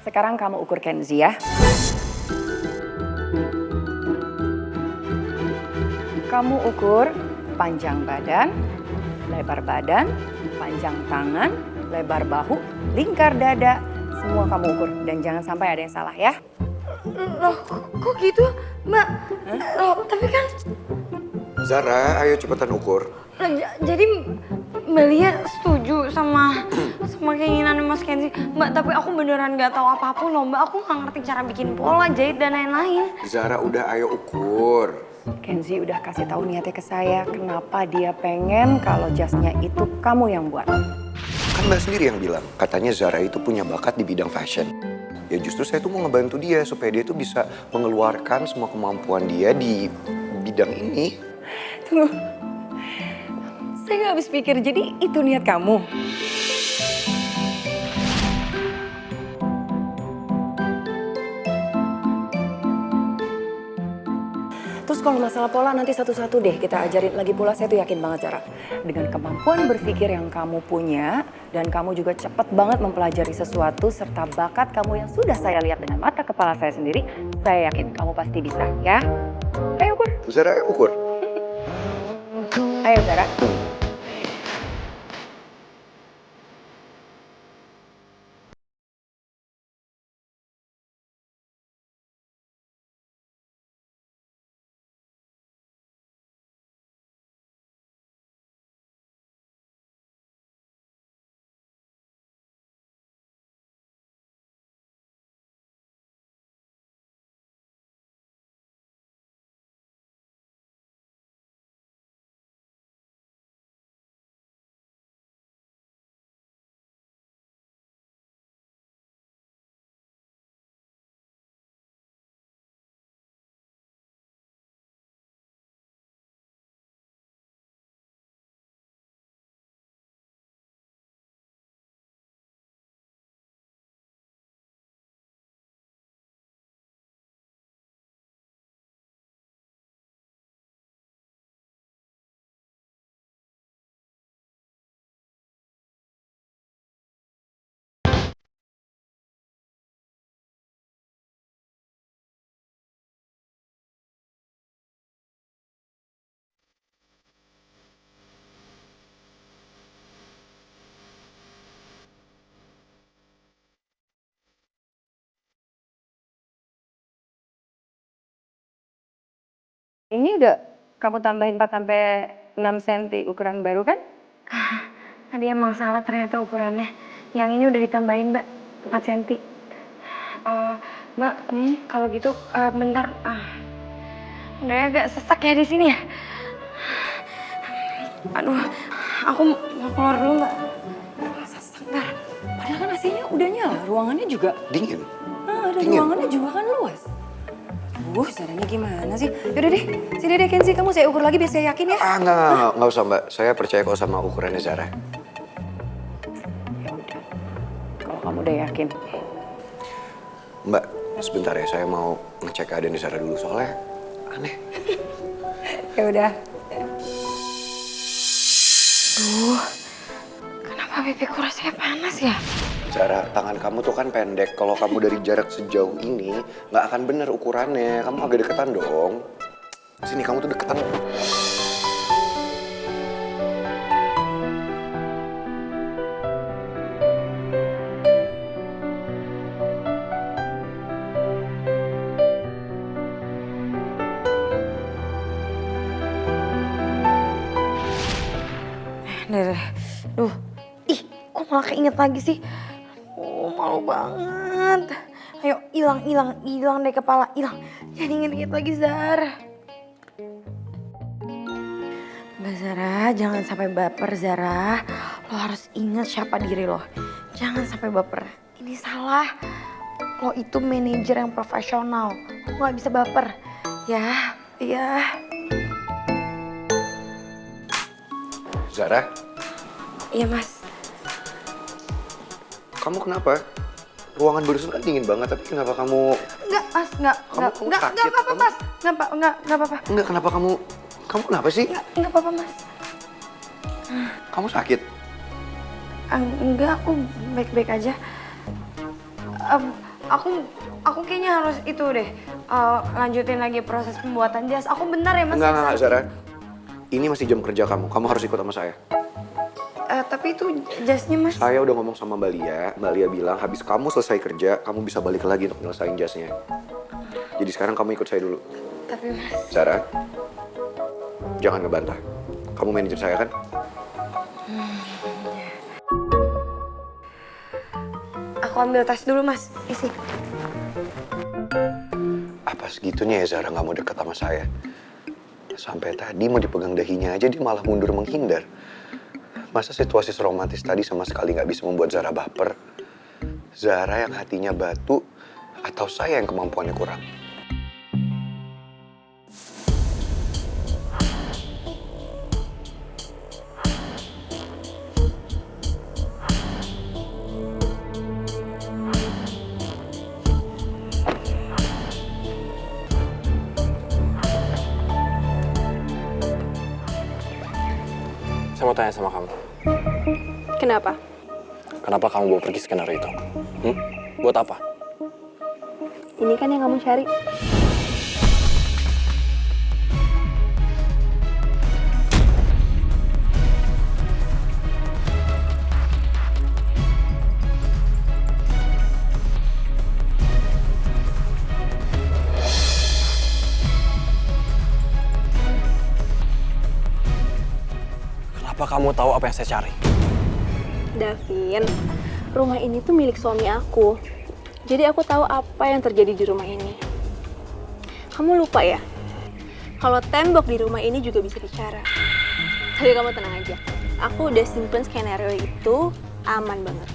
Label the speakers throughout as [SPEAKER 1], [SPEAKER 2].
[SPEAKER 1] Sekarang kamu ukur Kenzi ya. Kamu ukur panjang badan, lebar badan, panjang tangan, lebar bahu, lingkar dada. Semua kamu ukur dan jangan sampai ada yang salah ya.
[SPEAKER 2] Loh, kok gitu, Mbak? Loh, tapi kan...
[SPEAKER 3] Zara, ayo cepetan ukur.
[SPEAKER 2] Jadi Mbak Lia setuju sama keinginan Mas Kenzi. Mbak, tapi aku beneran gak tahu apapun loh, Mbak. Aku gak ngerti cara bikin pola, jahit, dan lain-lain.
[SPEAKER 3] Zara, udah ayo ukur.
[SPEAKER 1] Kenzi udah kasih tahu niatnya ke saya kenapa dia pengen kalau jasnya itu kamu yang buat.
[SPEAKER 3] Kan Mbak sendiri yang bilang, katanya Zara itu punya bakat di bidang fashion. Ya justru saya tuh mau ngebantu dia supaya dia tuh bisa mengeluarkan semua kemampuan dia di bidang ini.
[SPEAKER 1] Tunggu, saya nggak habis pikir, jadi itu niat kamu? Terus kalau masalah pola nanti satu-satu deh kita ajarin lagi pula. Saya tuh yakin banget Zara, dengan kemampuan berpikir yang kamu punya dan kamu juga cepet banget mempelajari sesuatu serta bakat kamu yang sudah saya lihat dengan mata kepala saya sendiri, saya yakin kamu pasti bisa ya. Ayo ukur.
[SPEAKER 3] Zara, ayo ukur.
[SPEAKER 1] Ayo Zara. Ini udah kamu tambahin 4 sampai 6 cm ukuran baru kan?
[SPEAKER 2] Tadi emang salah ternyata ukurannya. Yang ini udah ditambahin, Mbak, 4 cm. Mbak, kalau gitu bentar. Udah agak sesak ya di sini ya. Aduh, aku mau keluar dulu, Mbak.
[SPEAKER 1] Sesak. Padahal kan AC-nya udah nyala, ruangannya juga.
[SPEAKER 3] Dingin.
[SPEAKER 1] Nah, dan
[SPEAKER 3] Dingin.
[SPEAKER 1] ruangannya juga kan luas. Caranya gimana sih? Yaudah deh, sini deh Kenzi, kamu saya ukur lagi biar saya yakin ya.
[SPEAKER 3] Enggak usah Mbak. Saya percaya kok sama ukurannya Zara.
[SPEAKER 1] Ya udah, kalau kamu udah yakin.
[SPEAKER 3] Mbak, sebentar ya, saya mau ngecek keadaan di Zara dulu soalnya aneh.
[SPEAKER 1] Ya udah.
[SPEAKER 2] Duh, kenapa pipiku rasanya panas ya?
[SPEAKER 3] Zara, tangan kamu tuh kan pendek. Kalau kamu dari jarak sejauh ini, nggak akan bener ukurannya. Kamu agak deketan dong. Sini, kamu tuh deketan.
[SPEAKER 2] Duh, ih, kok malah keinget lagi sih? Oh, malu banget. Ayo, hilang deh kepala, hilang. Jangan inget-inget lagi, Zara. Mbak Zara, jangan sampai baper, Zara. Lo harus ingat siapa diri lo. Jangan sampai baper. Ini salah. Lo itu manajer yang profesional. Lo gak bisa baper. Ya, iya.
[SPEAKER 3] Zara,
[SPEAKER 2] Iya, Mas.
[SPEAKER 3] kamu kenapa? Ruangan barusan kan dingin banget, tapi kenapa kamu...
[SPEAKER 2] Enggak, Mas, enggak
[SPEAKER 3] sakit?
[SPEAKER 2] apa-apa, Mas. Enggak apa-apa.
[SPEAKER 3] Enggak, kenapa kamu kenapa sih?
[SPEAKER 2] Enggak apa-apa, Mas.
[SPEAKER 3] Kamu sakit?
[SPEAKER 2] Enggak, aku baik-baik aja. Aku kayaknya harus itu deh, lanjutin lagi proses pembuatan jas. Aku bentar ya mas.
[SPEAKER 3] Enggak Zara. Ini masih jam kerja kamu harus ikut sama saya.
[SPEAKER 2] Tapi itu jasnya mas.
[SPEAKER 3] Saya udah ngomong sama Mbak Lia bilang habis kamu selesai kerja, kamu bisa balik lagi untuk nyelesain jasnya. Jadi sekarang kamu ikut saya dulu.
[SPEAKER 2] Tapi mas.
[SPEAKER 3] Zara, jangan ngebantah. Kamu manajer saya kan?
[SPEAKER 2] Aku ambil tas dulu mas, isi.
[SPEAKER 3] Apa segitunya ya Zara nggak mau dekat sama saya? Sampai tadi mau dipegang dahinya aja dia malah mundur menghindar. Masa situasi seromantis tadi sama sekali nggak bisa membuat Zara baper? Zara yang hatinya batu atau saya yang kemampuannya kurang?
[SPEAKER 4] Saya mau tanya sama kamu.
[SPEAKER 5] Kenapa?
[SPEAKER 4] Kenapa kamu bawa pergi skenario itu? Buat apa?
[SPEAKER 5] Ini kan yang kamu cari.
[SPEAKER 4] Kenapa kamu tahu apa yang saya cari?
[SPEAKER 5] Davin, rumah ini tuh milik suami aku. Jadi aku tahu apa yang terjadi di rumah ini. Kamu lupa ya? Kalau tembok di rumah ini juga bisa bicara. Tapi kamu tenang aja. Aku udah simpen skenario itu aman banget.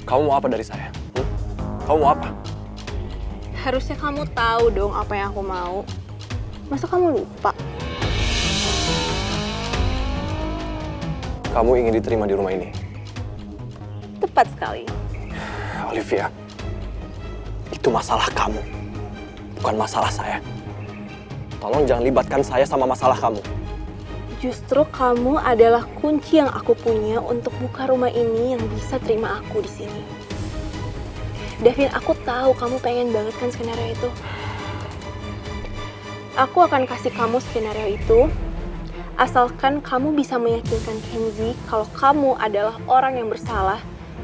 [SPEAKER 4] Kamu mau apa dari saya? Kamu mau apa?
[SPEAKER 5] Harusnya kamu tahu dong apa yang aku mau. Masa kamu lupa?
[SPEAKER 4] Kamu ingin diterima di rumah ini?
[SPEAKER 5] Tepat sekali.
[SPEAKER 4] Olivia, itu masalah kamu, bukan masalah saya. Tolong jangan libatkan saya sama masalah kamu.
[SPEAKER 5] Justru kamu adalah kunci yang aku punya untuk buka rumah ini yang bisa terima aku di sini. Davin, aku tahu kamu pengen banget kan skenario itu. Aku akan kasih kamu skenario itu, asalkan kamu bisa meyakinkan Kenzi kalau kamu adalah orang yang bersalah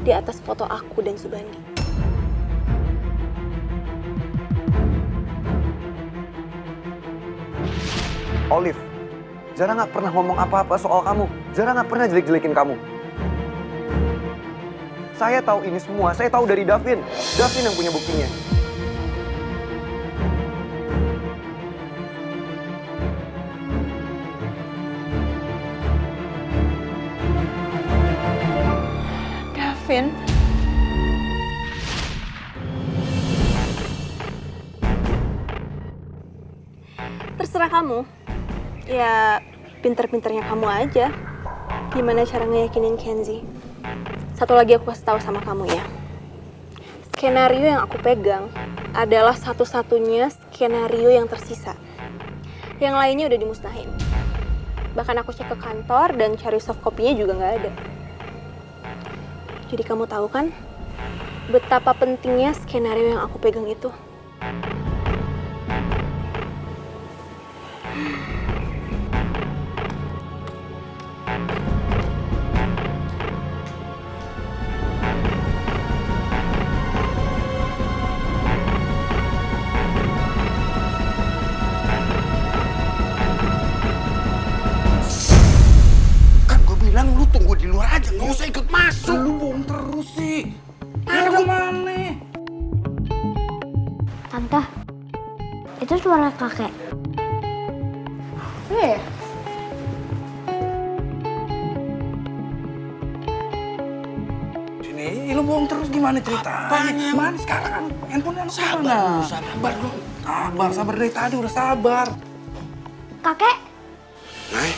[SPEAKER 5] di atas foto aku dan Subandi.
[SPEAKER 3] Olive, Zara nggak pernah ngomong apa-apa soal kamu. Zara nggak pernah jelek-jelekin kamu. Saya tahu ini semua, saya tahu dari Davin. Davin yang punya buktinya.
[SPEAKER 5] Davin? Terserah kamu. Ya, pinter-pinternya kamu aja. Gimana cara ngeyakinin Kenzi? Satu lagi aku kasih tahu sama kamu ya. Skenario yang aku pegang adalah satu-satunya skenario yang tersisa. Yang lainnya udah dimusnahin. Bahkan aku cek ke kantor dan cari soft copy-nya juga nggak ada. Jadi kamu tahu kan betapa pentingnya skenario yang aku pegang itu?
[SPEAKER 6] Kan gue bilang lu tunggu di luar aja, nggak usah ikut masuk. Lu bohong terus sih. Ada mana?
[SPEAKER 7] Tante, itu suara kakek.
[SPEAKER 5] Iya ya?
[SPEAKER 6] Sini, lu bohong terus gimana ceritanya? Mana sekarang? Handphone yang sabar, sabar dong. Sabar dari tadi udah sabar.
[SPEAKER 7] Kakek,
[SPEAKER 6] Nay,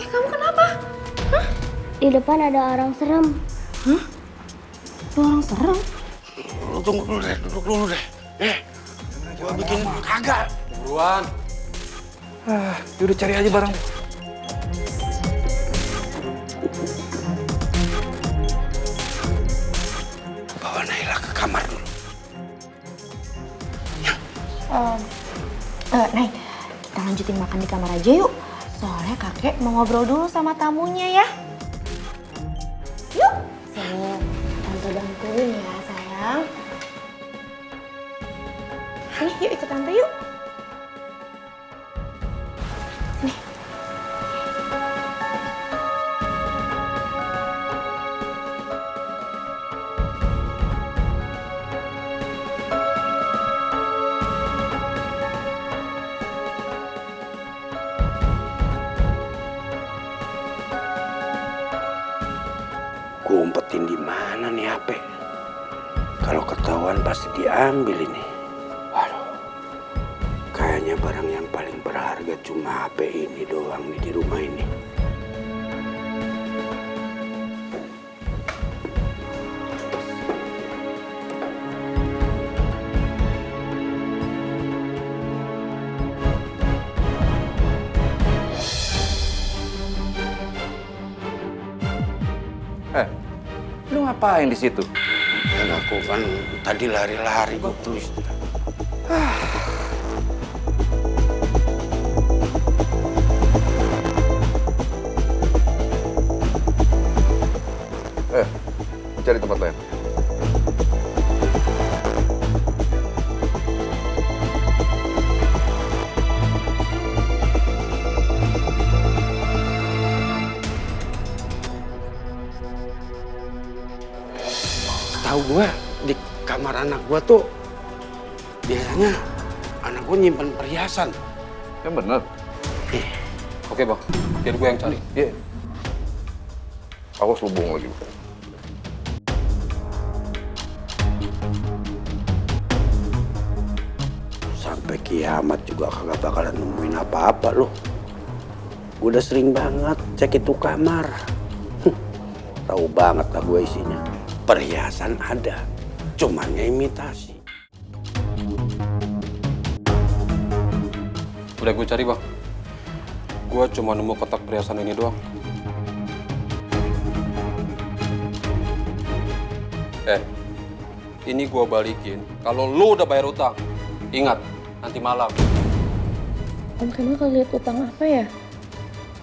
[SPEAKER 5] Kamu kenapa?
[SPEAKER 7] di depan ada orang serem.
[SPEAKER 6] lu tunggu dulu deh, duduk dulu deh. Gua bikin kagak.
[SPEAKER 4] Buruan.
[SPEAKER 6] Yaudah cari aja barang. Bawa Naila ke kamar dulu.
[SPEAKER 2] Nay, kita lanjutin makan di kamar aja yuk. Soalnya kakek mau ngobrol dulu sama tamunya ya. Yuk. Sini, tante bantuin ya sayang. Sini, yuk ikut tante yuk. Sini.
[SPEAKER 6] Gue umpetin di mana nih HP? Kalau ketahuan pasti diambil ini. Waduh, kayaknya barang yang paling berharga cuma HP ini doang nih di rumah ini. Lu ngapain di situ?
[SPEAKER 8] Dan aku kan tadi lari-lari gue tulis.
[SPEAKER 3] Cari tempat lain.
[SPEAKER 8] Tahu gue di kamar anak gue tuh biasanya anak gue nyimpan perhiasan.
[SPEAKER 3] Yang bener.
[SPEAKER 4] Oke bang, biar gue yang cari.
[SPEAKER 3] Iya. Awas lu bohong lagi.
[SPEAKER 8] Sampai kiamat juga kagak bakalan nemuin apa-apa loh. Gue udah sering banget cek itu kamar. Tahu banget lah gue isinya. Perhiasan ada, cuman imitasi.
[SPEAKER 4] Udah gue cari bang. Gue cuma nemu kotak perhiasan ini doang. Ini gue balikin. Kalau lu udah bayar utang, ingat nanti malam.
[SPEAKER 9] Om Kemal kalau lihat utang apa ya?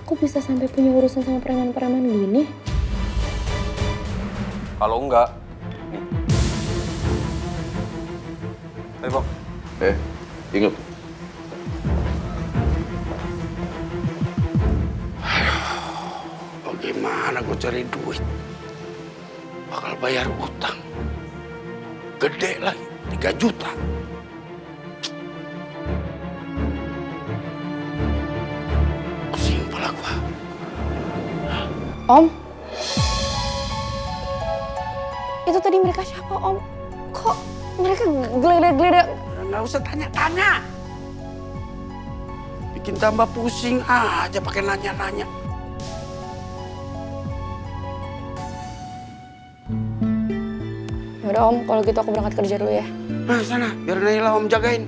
[SPEAKER 9] Kok bisa sampai punya urusan sama preman-preman gini?
[SPEAKER 4] Kalau enggak, nih. Ayo bang.
[SPEAKER 3] Ingat.
[SPEAKER 8] Bagaimana gue cari duit? Bakal bayar utang. Gede lagi, 3 juta. Pusing kepala gua.
[SPEAKER 9] Om? Itu tadi mereka siapa Om? Kok mereka geledak-geledak?
[SPEAKER 8] Nggak usah tanya-tanya. Bikin tambah pusing aja pakai nanya-nanya.
[SPEAKER 9] Yaudah Om, kalau gitu aku berangkat kerja dulu ya.
[SPEAKER 8] Nah sana, biar Naila Om jagain.